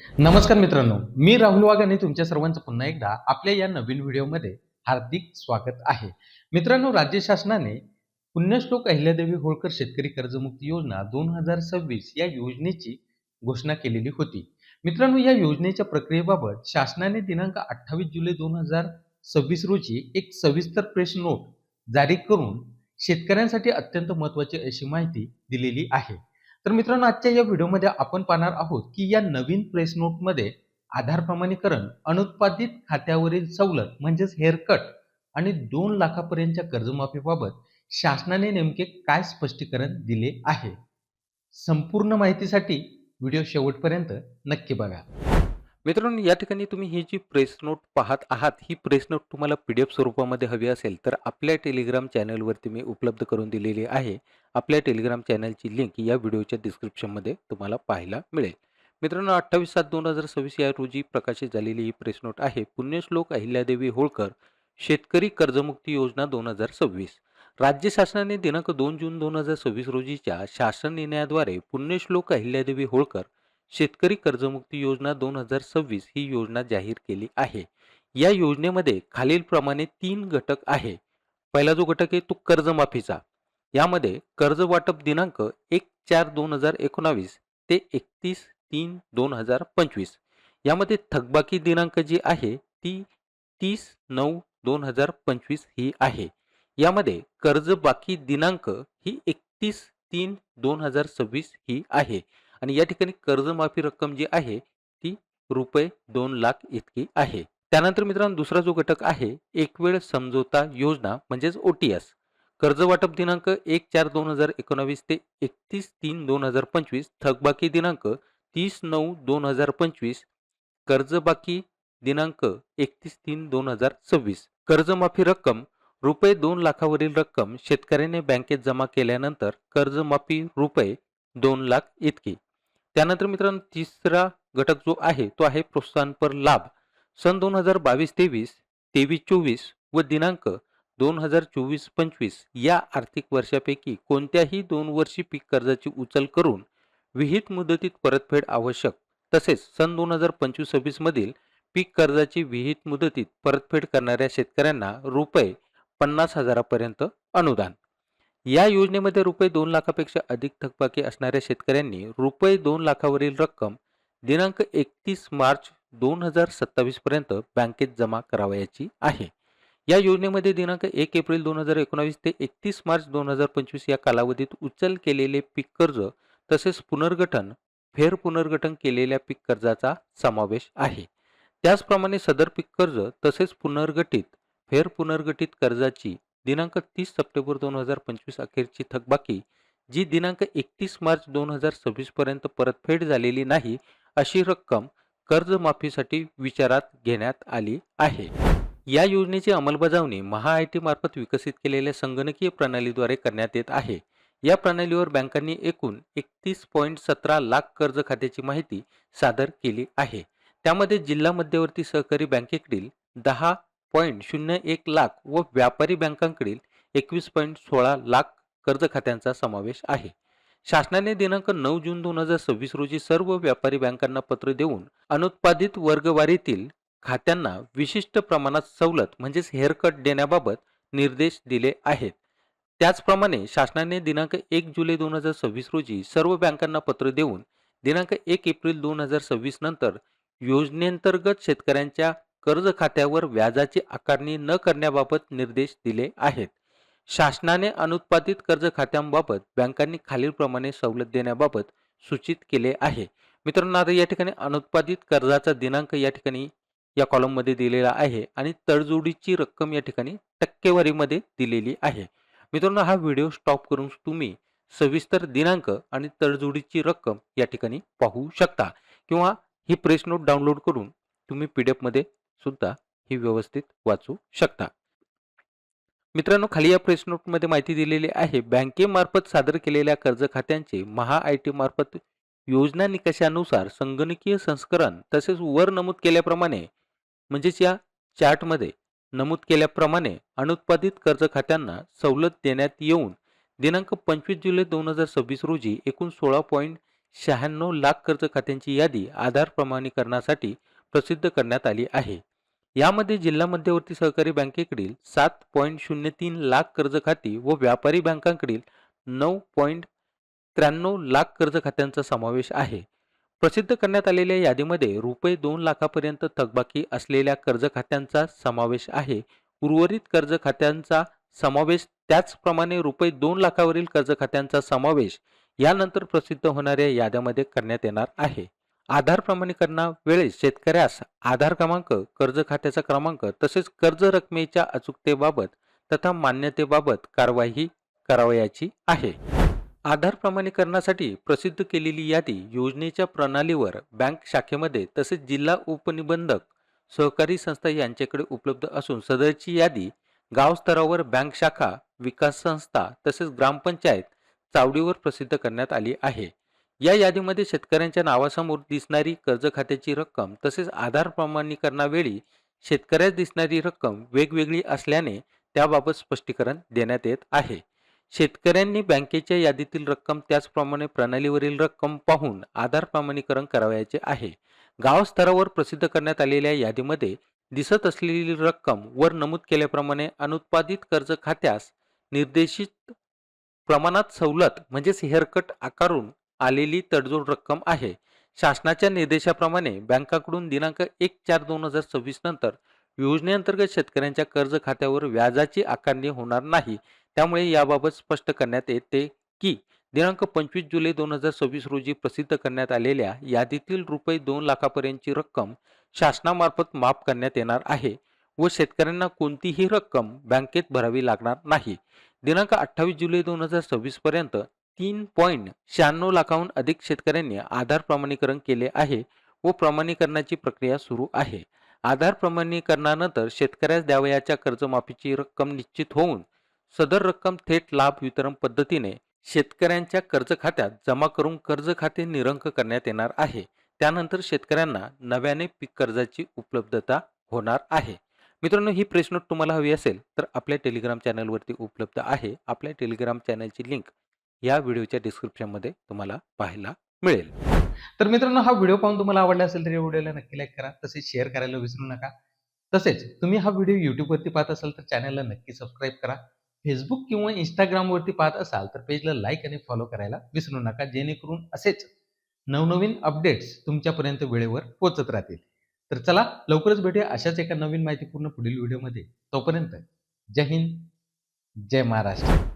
नमस्कार मित्रांनो, मी राहुल वाघ आणि तुमच्या सर्वांचं पुन्हा एकदा आपल्या या नवीन व्हिडिओमध्ये हार्दिक स्वागत आहे. मित्रांनो, राज्य शासनाने पुण्यश्लोक अहिल्यादेवी होळकर शेतकरी कर्जमुक्ती योजना 2026 या योजनेची घोषणा केलेली होती. मित्रांनो, या योजनेच्या प्रक्रियेबाबत शासनाने दिनांक 28 जुलै 2026 रोजी एक सविस्तर प्रेस नोट जारी करून शेतकऱ्यांसाठी अत्यंत महत्त्वाची अशी माहिती दिलेली आहे. तर मित्रांनो, आजच्या या व्हिडिओमध्ये आपण पाहणार आहोत की या नवीन प्रेस नोटमध्ये आधार प्रमाणीकरण, अनुत्पादित खात्यावरील सवलत म्हणजेच हेअरकट आणि 2 लाखापर्यंतच्या कर्जमाफीबाबत शासनाने नेमके काय स्पष्टीकरण दिले आहे. संपूर्ण माहितीसाठी व्हिडिओ शेवटपर्यंत नक्की बघा. मित्रांनो, या ठिकाणी तुम्ही ही जी प्रेस नोट पाहत आहात, ही प्रेस नोट तुम्हाला PDF स्वरूपामध्ये हवी असेल तर आपल्या टेलिग्राम चॅनलवरती मी उपलब्ध करून दिलेली आहे. आपल्या टेलिग्राम चॅनलची लिंक या व्हिडिओच्या डिस्क्रिप्शनमध्ये तुम्हाला पाहायला मिळेल. मित्रांनो, 28/7/2026 या रोजी प्रकाशित झालेली ही प्रेस नोट आहे. पुण्यश्लोक अहिल्यादेवी होळकर शेतकरी कर्जमुक्ती योजना 2026. राज्य शासनाने दिनांक 2 जून 2026 रोजीच्या शासन निर्णयाद्वारे पुण्यश्लोक अहिल्यादेवी होळकर शेतकरी कर्जमुक्ती योजना 2026 ही योजना जाहीर केली आहे. या योजनेमध्ये खालीलप्रमाणे 3 घटक आहे. पहिला जो घटक आहे तो कर्जमाफीचा. यामध्ये कर्ज वाटप दिनांक 1/4/2019 ते 31/3/2025. यामध्ये थकबाकी दिनांक जी आहे ती 30/9/2025 ही आहे. यामध्ये कर्जबाकी दिनांक ही 31/3/2026 ही आहे. आणि या ठिकाणी कर्जमाफी रक्कम जी आहे ती रुपये 2 लाख इतकी आहे. त्यानंतर मित्रांनो, दुसरा जो घटक आहे एक वेळ समझोता योजना म्हणजेच OTS. कर्ज वाटप दिनांक 1/4/2019 ते 31/3/2025. थकबाकी दिनांक 30/9/2025. कर्जबाकी दिनांक 31/3/2026. कर्जमाफी रक्कम रुपये 2 लाखावरील रक्कम शेतकऱ्याने बँकेत जमा केल्यानंतर कर्जमाफी रुपये 2 लाख इतकी. त्यानंतर मित्रांनो, तिसरा घटक जो आहे तो आहे प्रोत्साहनपर लाभ. सन 2022-23, 23-24 व दिनांक 2024-25 या आर्थिक वर्षापैकी कोणत्याही 2 वर्षी पीक कर्जाची उचल करून विहित मुदतीत परतफेड आवश्यक. तसेच सन 2025-26 मधील पीक कर्जाची विहित मुदतीत परतफेड करणाऱ्या शेतकऱ्यांना रुपये 50,000 पर्यंत अनुदान. या योजनेमध्ये रुपये 2 लाखापेक्षा अधिक थकबाकी असणाऱ्या शेतकऱ्यांनी रुपये 2 लाखावरील रक्कम दिनांक 31 मार्च 2027 पर्यंत बँकेत जमा करावयाची आहे. या योजनेमध्ये दिनांक 1 एप्रिल 2019 ते 31 मार्च 2025 या कालावधीत उचल केलेले पीक कर्ज तसेच पुनर्गठन, फेरपुनर्गठन केलेल्या पीक कर्जाचा समावेश आहे. त्याचप्रमाणे सदर पीक कर्ज तसेच पुनर्गठित, फेरपुनर्गठित कर्जाची दिनांक 30 सप्टेंबर 2025 अखेरची थकबाकी जी दिनांक 31 मार्च 2026 पर्यंत परतफेड झालेली नाही अशी रक्कम कर्जमाफीसाठी विचारात घेण्यात आली आहे. या योजनेची अंमलबजावणी MHA-IT मार्फत विकसित केलेल्या संगणकीय प्रणालीद्वारे करण्यात येत आहे. या प्रणालीवर बँकांनी एकूण 31.17 लाख कर्ज खात्याची माहिती सादर केली आहे. त्यामध्ये जिल्हा मध्यवर्ती सहकारी बँकेकडील 10.01 लाख व व्यापारी बँकांकडील 21.16 लाख कर्ज खात्यांचा समावेश आहे. शासनाने दिनांक 9 जून 2026 रोजी सर्व व्यापारी बँकांना पत्र देऊन अनुत्पादित वर्गवारीतील खात्यांना विशिष्ट प्रमाणात सवलत म्हणजेच हेअरकट देण्याबाबत निर्देश दिले आहेत. त्याचप्रमाणे शासनाने दिनांक 1 जुलै 2026 रोजी सर्व बँकांना पत्र देऊन दिनांक 1 एप्रिल 2026 नंतर योजनेंतर्गत शेतकऱ्यांच्या कर्ज खात्यावर व्याजाची आकारणी न करण्याबाबत निर्देश दिले आहेत. शासनाने अनुत्पादित कर्ज खात्यांबाबत बँकांनी खालीलप्रमाणे सवलत देण्याबाबत सूचित केले आहे. मित्रांनो, आता या ठिकाणी अनुत्पादित कर्जाचा दिनांक या ठिकाणी या कॉलममध्ये दिलेला आहे आणि तडजोडीची रक्कम या ठिकाणी टक्केवारीमध्ये दिलेली आहे. मित्रांनो, हा व्हिडिओ स्टॉप करून तुम्ही सविस्तर दिनांक आणि तडजोडीची रक्कम या ठिकाणी पाहू शकता किंवा ही प्रेस नोट डाउनलोड करून तुम्ही PDF मध्ये सुद्धा ही व्यवस्थित वाचू शकता. मित्रांनो, खाली या प्रेस नोटमध्ये माहिती दिलेली आहे. बँकेमार्फत सादर केलेल्या कर्ज खात्यांचे MHA-IT मार्फत योजना निकषानुसार संगणकीय संस्करण तसेच वर नमूद केल्याप्रमाणे म्हणजेच या चार्टमध्ये नमूद केल्याप्रमाणे अनुत्पादित कर्ज खात्यांना सवलत देण्यात येऊन दिनांक 25 जुलै 2026 रोजी एकूण 96 लाख कर्ज खात्यांची यादी आधार प्रमाणीकरणासाठी प्रसिद्ध करण्यात आली आहे. यामध्ये जिल्हा मध्यवर्ती सहकारी बँकेकडील 7.03 लाख कर्ज खाती व व्यापारी बँकांकडील 9.93 लाख कर्ज खात्यांचा समावेश आहे. प्रसिद्ध करण्यात आलेल्या यादीमध्ये रुपये 2 लाखापर्यंत थकबाकी असलेल्या कर्ज खात्यांचा समावेश आहे. उर्वरित कर्ज खात्यांचा समावेश, त्याचप्रमाणे रुपये 2 लाखावरील कर्ज खात्यांचा समावेश यानंतर प्रसिद्ध होणाऱ्या याद्यामध्ये करण्यात येणार आहे. आधार प्रमाणीकरणावेळेस शेतकऱ्यास आधार क्रमांक, कर्ज खात्याचा क्रमांक तसेच कर्ज रकमेच्या अचूकतेबाबत तथा मान्यतेबाबत कारवाई करावयाची आहे. आधार प्रमाणीकरणासाठी प्रसिद्ध केलेली यादी योजनेच्या प्रणालीवर बँक शाखेमध्ये तसेच जिल्हा उपनिबंधक सहकारी संस्था यांच्याकडे उपलब्ध असून सदरची यादी गाव स्तरावर बँक शाखा, विकास संस्था तसेच ग्रामपंचायत चावडीवर प्रसिद्ध करण्यात आली आहे. या यादीमध्ये शेतकऱ्यांच्या नावासमोर दिसणारी कर्ज खात्याची रक्कम तसेच आधार प्रमाणीकरणावेळी शेतकऱ्यास दिसणारी रक्कम वेगवेगळी असल्याने त्याबाबत स्पष्टीकरण देण्यात येत आहे. शेतकऱ्यांनी बँकेच्या यादीतील रक्कम त्याचप्रमाणे प्रणालीवरील रक्कम पाहून आधार प्रमाणीकरण करावयाचे आहे. गाव स्तरावर प्रसिद्ध करण्यात आलेल्या यादीमध्ये दिसत असलेली रक्कम वर नमूद केल्याप्रमाणे अनुत्पादित कर्ज खात्यास निर्देशित प्रमाणात सवलत म्हणजेच हेअरकट आकारून आलेली तडजोड रक्कम आहे. शासनाच्या निर्देशाप्रमाणे बँकाकडून दिनांक 1/4/2026 नंतर योजनेअंतर्गत शेतकऱ्यांच्या कर्ज खात्यावर व्याजाची आकारणी होणार नाही. त्यामुळे याबाबत स्पष्ट करण्यात येते की दिनांक 25 जुलै 2026 रोजी प्रसिद्ध करण्यात आलेल्या यादीतील रुपये 2 लाखापर्यंतची रक्कम शासनामार्फत माफ करण्यात येणार आहे व शेतकऱ्यांना कोणतीही रक्कम बँकेत भरावी लागणार नाही. दिनांक 28 जुलै 2026 पर्यंत 3.96 लाखाहून अधिक शेतकऱ्यांनी आधार प्रमाणीकरण केले आहे व प्रमाणीकरणाची प्रक्रिया सुरू आहे. आधार प्रमाणीकरणानंतर शेतकऱ्यास द्यावयाच्या कर्जमाफीची रक्कम निश्चित होऊन सदर रक्कम थेट लाभ वितरण पद्धतीने शेतकऱ्यांच्या कर्ज खात्यात जमा करून कर्ज खाते निरंक करण्यात येणार आहे. त्यानंतर शेतकऱ्यांना नव्याने पीक कर्जाची उपलब्धता होणार आहे. मित्रांनो, ही प्रेस नोट तुम्हाला हवी असेल तर आपल्या टेलिग्राम चॅनलवरती उपलब्ध आहे. आपल्या टेलिग्राम चॅनलची लिंक या व्हिडिओच्या डिस्क्रिप्शनमध्ये तुम्हाला पाहायला मिळेल. तर मित्रांनो, हा व्हिडिओ पाहून तुम्हाला आवडला असेल तर या व्हिडिओला नक्की लाईक करा, तसेच शेअर करायला विसरू नका. तसेच तुम्ही हा व्हिडिओ YouTubeवरती पाहत असाल तर चॅनलला नक्की सबस्क्राईब करा. फेसबुक किंवा Instagramवरती पाहत असाल तर पेजला लाईक आणि फॉलो करायला विसरू नका, जेणेकरून असेच नवनवीन अपडेट्स तुमच्यापर्यंत वेळेवर पोहोचत राहतील. तर चला, लवकरच भेटूया अशाच एका नवीन माहितीपूर्ण पुढील व्हिडिओमध्ये. तोपर्यंत जय हिंद, जय महाराष्ट्र.